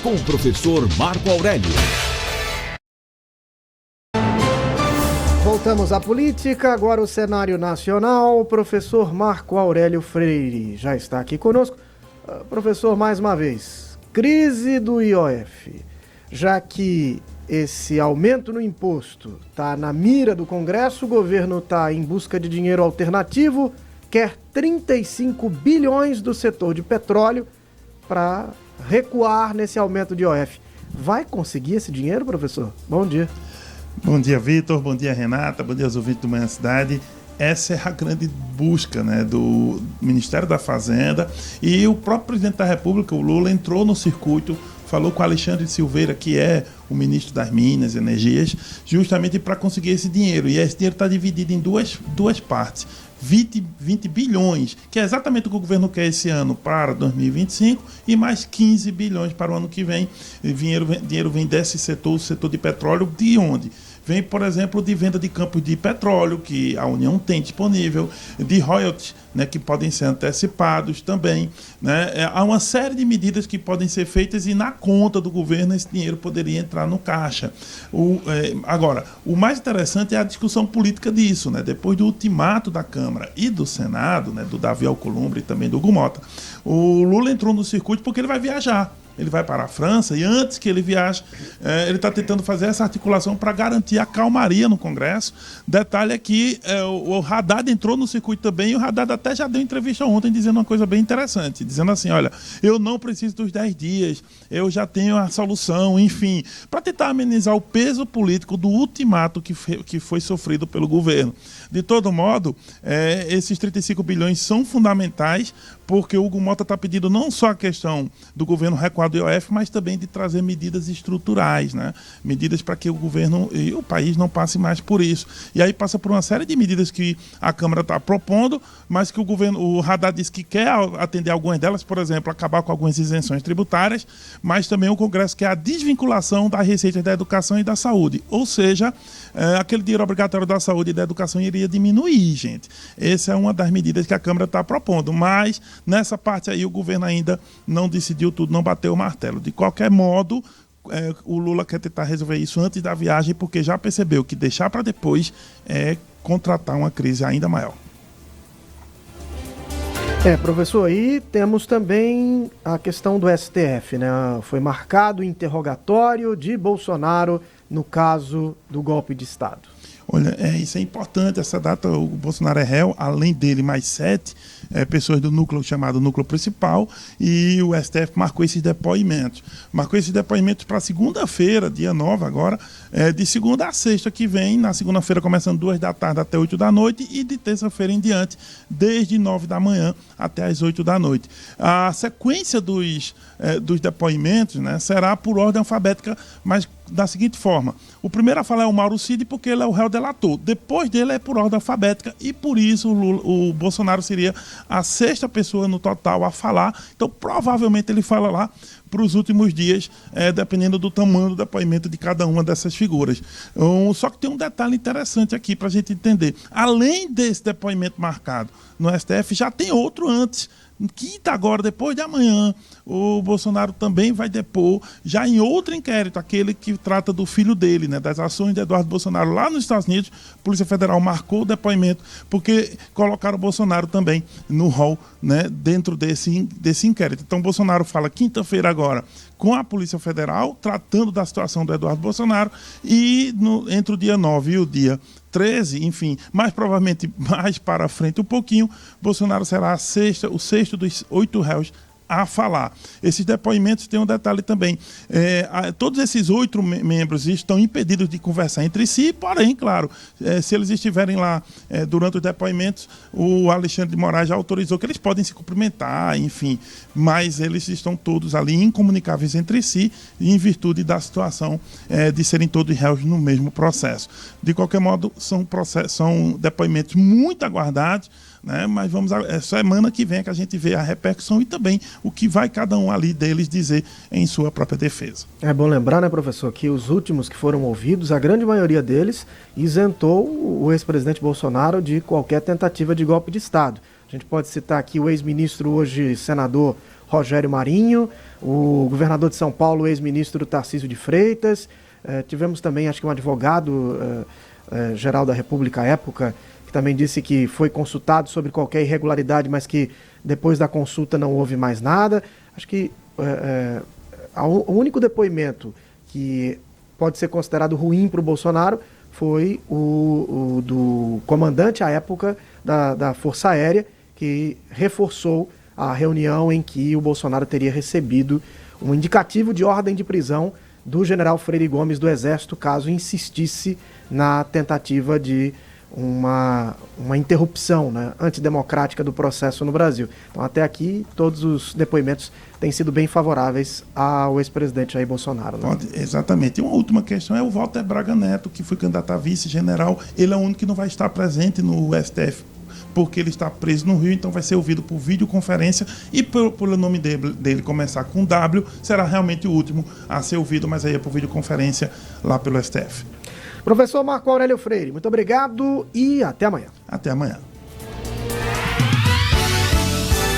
com o professor Marco Aurélio. Voltamos à política, agora o cenário nacional. O professor Marco Aurélio Freire já está aqui conosco. Professor, mais uma vez, crise do IOF. Já que esse aumento no imposto está na mira do Congresso, o governo está em busca de dinheiro alternativo, quer 35 bilhões do setor de petróleo para recuar nesse aumento de IOF. Vai conseguir esse dinheiro, professor? Bom dia. Bom dia, Vitor. Bom dia, Renata. Bom dia aos ouvintes do Manhã Cidade. Essa é a grande busca, né, do Ministério da Fazenda, e o próprio presidente da República, o Lula, entrou no circuito, falou com Alexandre de Silveira, que é o ministro das Minas e Energias, justamente para conseguir esse dinheiro. E esse dinheiro está dividido em duas partes. 20 bilhões, que é exatamente o que o governo quer esse ano para 2025, e mais 15 bilhões para o ano que vem. Dinheiro vem desse setor, o setor de petróleo, de onde? Vem, por exemplo, de venda de campos de petróleo, que a União tem disponível, de royalties, né, que podem ser antecipados também. Né? Há uma série de medidas que podem ser feitas e na conta do governo esse dinheiro poderia entrar no caixa. Agora, o mais interessante é a discussão política disso. Né? Depois do ultimato da Câmara e do Senado, né, do Davi Alcolumbre e também do Hugo Mota, o Lula entrou no circuito porque ele vai viajar. Ele vai para a França e antes que ele viaje, ele está tentando fazer essa articulação para garantir a calmaria no Congresso. Detalhe é que o Haddad entrou no circuito também, e o Haddad até já deu entrevista ontem dizendo uma coisa bem interessante, dizendo assim, olha, eu não preciso dos 10 dias, eu já tenho a solução, enfim, para tentar amenizar o peso político do ultimato que foi sofrido pelo governo. De todo modo, esses 35 bilhões são fundamentais, porque o Hugo Mota está pedindo não só a questão do governo recuar do IOF, mas também de trazer medidas estruturais, né? Medidas para que o governo e o país não passe mais por isso. E aí passa por uma série de medidas que a Câmara está propondo, mas que o Haddad diz que quer atender algumas delas, por exemplo, acabar com algumas isenções tributárias, mas também o Congresso quer a desvinculação das receitas da educação e da saúde. Ou seja, aquele dinheiro obrigatório da saúde e da educação iria diminuir, gente. Essa é uma das medidas que a Câmara está propondo, mas nessa parte aí o governo ainda não decidiu tudo, não bateu o martelo. De qualquer modo, o Lula quer tentar resolver isso antes da viagem, porque já percebeu que deixar para depois é contratar uma crise ainda maior. Professor, aí temos também a questão do STF, né? Foi marcado o interrogatório de Bolsonaro no caso do golpe de Estado. Olha, isso é importante, essa data o Bolsonaro é réu, além dele mais 7 pessoas do núcleo chamado núcleo principal, e o STF marcou esses depoimentos. Marcou esses depoimentos para segunda-feira, dia 9 agora, de segunda a sexta que vem, na segunda-feira começando 2 da tarde até 8 da noite e de terça-feira em diante, desde 9 da manhã até as 8 da noite. A sequência dos depoimentos, né, será por ordem alfabética, mas da seguinte forma: o primeiro a falar é o Mauro Cid, porque ele é o réu delator. Depois dele é por ordem alfabética e por isso o Bolsonaro seria a 6ª pessoa no total a falar. Então provavelmente ele fala lá para os últimos dias, dependendo do tamanho do depoimento de cada uma dessas figuras. Só que tem um detalhe interessante aqui para a gente entender. Além desse depoimento marcado no STF, já tem outro antes. Quinta agora, depois de amanhã, o Bolsonaro também vai depor, já em outro inquérito, aquele que trata do filho dele, né, das ações de Eduardo Bolsonaro lá nos Estados Unidos. A Polícia Federal marcou o depoimento, porque colocaram o Bolsonaro também no rol, né, dentro desse inquérito. Então, o Bolsonaro fala quinta-feira agora com a Polícia Federal, tratando da situação do Eduardo Bolsonaro, e entre o dia 9 e o dia 13, enfim, mais provavelmente mais para frente um pouquinho, Bolsonaro será o sexto dos 8 réus a falar. Esses depoimentos têm um detalhe também. Todos esses 8 membros estão impedidos de conversar entre si, porém, claro, se eles estiverem lá durante os depoimentos, o Alexandre de Moraes já autorizou que eles podem se cumprimentar, enfim, mas eles estão todos ali incomunicáveis entre si, em virtude da situação de serem todos réus no mesmo processo. De qualquer modo, são depoimentos muito aguardados, né? Mas semana que vem que a gente vê a repercussão e também o que vai cada um ali deles dizer em sua própria defesa. É bom lembrar, né, professor, que os últimos que foram ouvidos, a grande maioria deles isentou o ex-presidente Bolsonaro de qualquer tentativa de golpe de Estado. A gente pode citar aqui o ex-ministro, hoje senador Rogério Marinho, o governador de São Paulo, o ex-ministro Tarcísio de Freitas, tivemos também, acho que um advogado geral da República à época, que também disse que foi consultado sobre qualquer irregularidade, mas que depois da consulta não houve mais nada. Acho que o único depoimento que pode ser considerado ruim para o Bolsonaro foi o do comandante à época da Força Aérea, que reforçou a reunião em que o Bolsonaro teria recebido um indicativo de ordem de prisão do general Freire Gomes do Exército, caso insistisse na tentativa de uma interrupção, né, antidemocrática do processo no Brasil. Então, até aqui, todos os depoimentos têm sido bem favoráveis ao ex-presidente Jair Bolsonaro. Né? Exatamente. E uma última questão é o Walter Braga Neto, que foi candidato a vice-general. Ele é o único que não vai estar presente no STF, porque ele está preso no Rio, então vai ser ouvido por videoconferência e pelo nome dele começar com W, será realmente o último a ser ouvido, mas aí é por videoconferência lá pelo STF. Professor Marco Aurélio Freire, muito obrigado e até amanhã. Até amanhã.